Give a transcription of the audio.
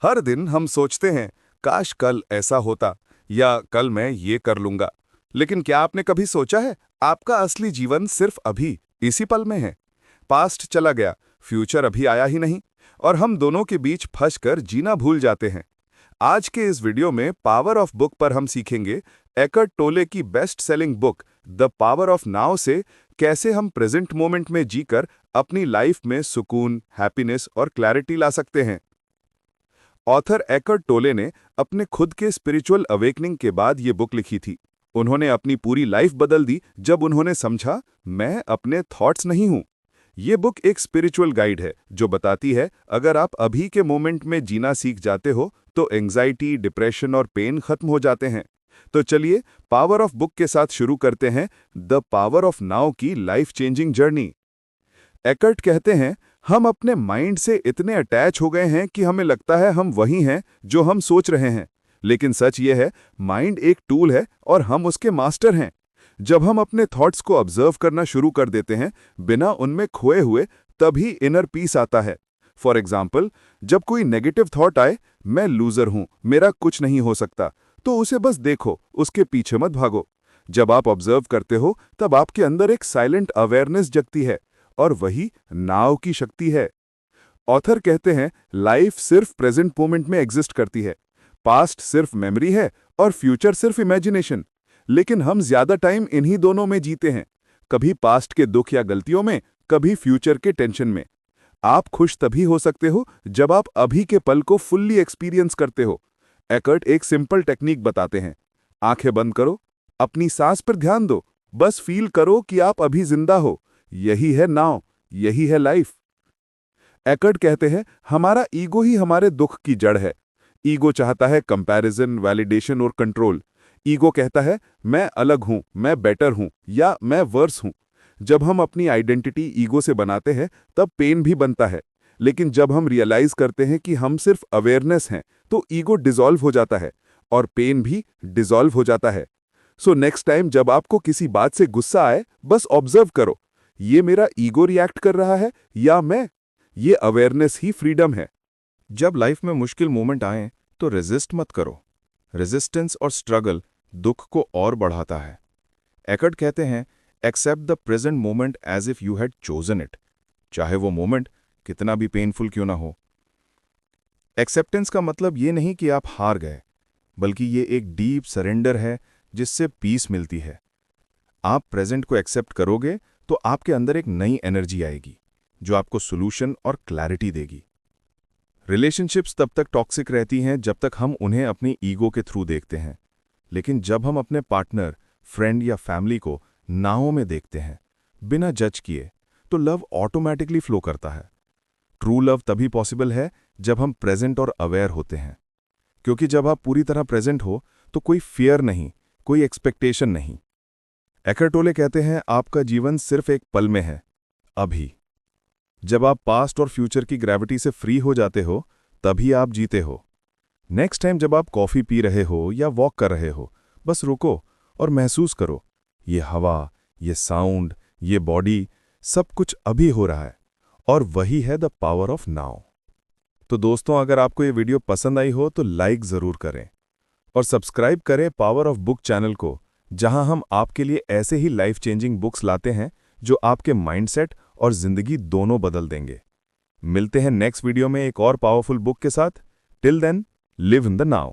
हर दिन हम सोचते हैं, काश कल ऐसा होता या कल मैं ये कर लूंगा। लेकिन क्या आपने कभी सोचा है, आपका असली जीवन सिर्फ अभी इसी पल में है। पास्ट चला गया, फ्यूचर अभी आया ही नहीं, और हम दोनों के बीच फंसकर जीना भूल जाते हैं। आज के इस वीडियो में पावर ऑफ बुक पर हम सीखेंगे एकर्ट टोले की best selling book the power of now से कैसे हम प्रेजेंट मोमेंट में जीकर अपनी लाइफ में सुकून, हैप्पीनेस और क्लैरिटी ला सकते हैं। ऑथर एकर्ट टोले ने अपने खुद के स्पिरिचुअल अवेकनिंग के बाद ये बुक लिखी थी। उन्होंने अपनी पूरी लाइफ बदल दी जब उन्होंने समझा, मैं अपने थॉट्स नहीं हूं। ये बुक एक स्पिरिचुअल गाइड है जो बताती है, अगर आप अभी के मोमेंट में जीना सीख जाते हो तो एंजाइटी, डिप्रेशन और पेन खत्म हो जाते हैं। तो चलिए पावर ऑफ बुक के साथ शुरू करते हैं द पावर ऑफ नाउ की लाइफ चेंजिंग जर्नी। एकर्ट कहते हैं, हम अपने माइंड से इतने अटैच हो गए हैं कि हमें लगता है हम वही हैं जो हम सोच रहे हैं। लेकिन सच ये है, माइंड एक टूल है और हम उसके मास्टर हैं। जब हम अपने थॉट्स को ऑब्जर्व करना शुरू कर देते हैं, बिना उनमें खोए हुए, तभी इनर पीस आता है। फॉर एग्जाम्पल, जब कोई नेगेटिव थॉट आए, मैं लूजर हूं, मेरा कुछ नहीं हो सकता, तो उसे बस देखो, उसके पीछे मत भागो। जब आप ऑब्जर्व करते हो, तब आपके अंदर एक साइलेंट अवेयरनेस जगती है, और वही नाव की शक्ति है। ऑथर कहते हैं, लाइफ सिर्फ प्रेजेंट मोमेंट में एग्जिस्ट करती है। पास्ट सिर्फ मेमोरी है और फ्यूचर सिर्फ इमेजिनेशन। लेकिन हम ज्यादा टाइम इन्हीं दोनों में जीते हैं, कभी पास्ट के दुख या गलतियों में, कभी फ्यूचर के टेंशन में। आप खुश तभी हो सकते हो जब आप अभी के पल को फुल्ली एक्सपीरियंस करते हो। एकर्ट एक सिंपल टेक्निक बताते हैं, आंखें बंद करो, अपनी सांस पर ध्यान दो, बस फील करो कि आप अभी जिंदा हो। यही है नाउ, यही है लाइफ। एकर्ट कहते हैं, हमारा ईगो ही हमारे दुख की जड़ है। ईगो चाहता है कंपैरिजन, वैलिडेशन और कंट्रोल। ईगो कहता है, मैं अलग हूं, मैं बेटर हूं या मैं वर्स हूं। जब हम अपनी आइडेंटिटी ईगो से बनाते हैं, तब पेन भी बनता है। लेकिन जब हम रियलाइज करते हैं कि हम सिर्फ अवेयरनेस हैं, तो ईगो डिसॉल्व हो जाता है और पेन भी डिसॉल्व हो जाता है। सो नेक्स्ट टाइम जब आपको किसी बात से गुस्सा आए, बस ऑब्जर्व करो, ये मेरा ईगो रिएक्ट कर रहा है या मैं? ये अवेयरनेस ही फ्रीडम है। जब लाइफ में मुश्किल मोमेंट आए तो रेजिस्ट मत करो। रेजिस्टेंस और स्ट्रगल दुख को और बढ़ाता है। एकर्ट कहते हैं, accept the present moment as if you had chosen it, चाहे वो मोमेंट कितना भी पेनफुल क्यों ना हो। एक्सेप्टेंस का मतलब ये नहीं कि आप हार गए, बल्कि ये एक डीप सरेंडर है जिससे पीस मिलती है। आप प्रेजेंट को एक्सेप्ट करोगे तो आपके अंदर एक नई एनर्जी आएगी जो आपको सोल्यूशन और क्लैरिटी देगी। रिलेशनशिप्स तब तक टॉक्सिक रहती हैं जब तक हम उन्हें अपनी ईगो के थ्रू देखते हैं। लेकिन जब हम अपने पार्टनर, फ्रेंड या फैमिली को नावों में देखते हैं, बिना जज किए, तो लव ऑटोमेटिकली फ्लो करता है। ट्रू लव तभी पॉसिबल है जब हम प्रेजेंट और अवेयर होते हैं। क्योंकि जब आप पूरी तरह प्रेजेंट हो तो कोई फियर नहीं, कोई एक्सपेक्टेशन नहीं। एकर्ट टोले कहते हैं, आपका जीवन सिर्फ एक पल में है, अभी। जब आप पास्ट और फ्यूचर की ग्रेविटी से फ्री हो जाते हो, तभी आप जीते हो। नेक्स्ट टाइम जब आप कॉफी पी रहे हो या वॉक कर रहे हो, बस रुको और महसूस करो, ये हवा, ये साउंड, ये बॉडी, सब कुछ अभी हो रहा है, और वही है द पावर ऑफ नाउ। तो दोस्तों, अगर आपको ये वीडियो पसंद आई हो तो लाइक ज़रूर करें और सब्सक्राइब करें पावर ऑफ बुक चैनल को, जहां हम आपके लिए ऐसे ही लाइफ चेंजिंग बुक्स लाते हैं जो आपके माइंडसेट और जिंदगी दोनों बदल देंगे। मिलते हैं नेक्स्ट वीडियो में एक और पावरफुल बुक के साथ। Till then, live in the now.